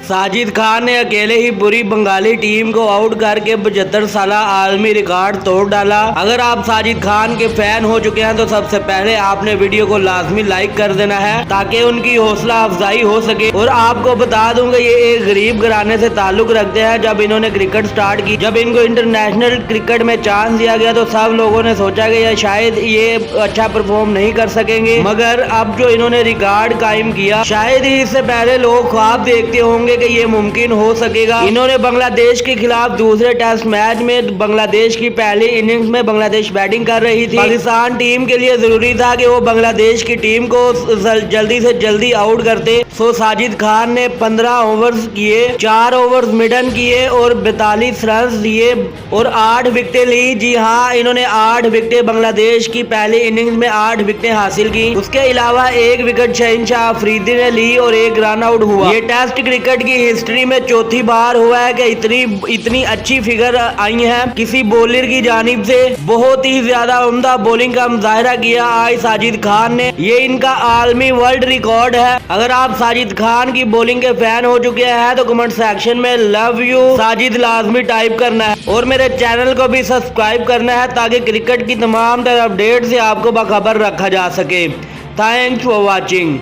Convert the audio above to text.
साजिद खान ने अकेले ही पूरी बंगाली टीम को आउट करके 75 साल आलमी रिकॉर्ड तोड़ डाला। अगर आप साजिद खान के फैन हो चुके हैं तो सबसे पहले आपने वीडियो को लाजमी लाइक कर देना है ताकि उनकी हौसला अफजाई हो सके। और आपको बता दूंगा ये एक गरीब घराने से ताल्लुक रखते हैं। जब इन्होंने क्रिकेट स्टार्ट की, जब इनको इंटरनेशनल क्रिकेट में चांस दिया गया तो सब लोगों ने सोचा कि शायद ये अच्छा परफॉर्म नहीं कर सकेंगे, मगर अब जो इन्होंने रिकॉर्ड कायम किया, शायद ही इससे पहले लोग ख्वाब देखते होंगे कि ये मुमकिन हो सकेगा। इन्होंने बांग्लादेश के खिलाफ दूसरे टेस्ट मैच में बांग्लादेश की पहली इनिंग्स में बांग्लादेश बैटिंग कर रही थी। पाकिस्तान टीम के लिए जरूरी था कि वो बांग्लादेश की टीम को जल्दी से जल्दी आउट करते। सो साजिद खान ने 15 ओवर्स किए, 4 ओवर्स मिडन किए और 42 रन दिए और 8 विकेटें ली। जी हाँ, इन्होंने 8 विकेटें, बांग्लादेश की पहली इनिंग्स में 8 विकेटें हासिल की। उसके अलावा 1 विकेट शहनशाह अफरीदी ने ली और 1 रन आउट हुआ। ये टेस्ट क्रिकेट की हिस्ट्री में चौथी बार हुआ है कि इतनी अच्छी फिगर आई है किसी बॉलर की जानिब से। बहुत ही ज्यादा उम्दा बॉलिंग का मुजाहरा किया आज साजिद खान ने। ये इनका आलमी वर्ल्ड रिकॉर्ड है। अगर आप साजिद खान की बॉलिंग के फैन हो चुके हैं तो कमेंट सेक्शन में लव यू साजिद लाजमी टाइप करना है और मेरे चैनल को भी सब्सक्राइब करना है ताकि क्रिकेट की तमाम तरह अपडेट से आपको बाखबर रखा जा सके। Thanks for watching.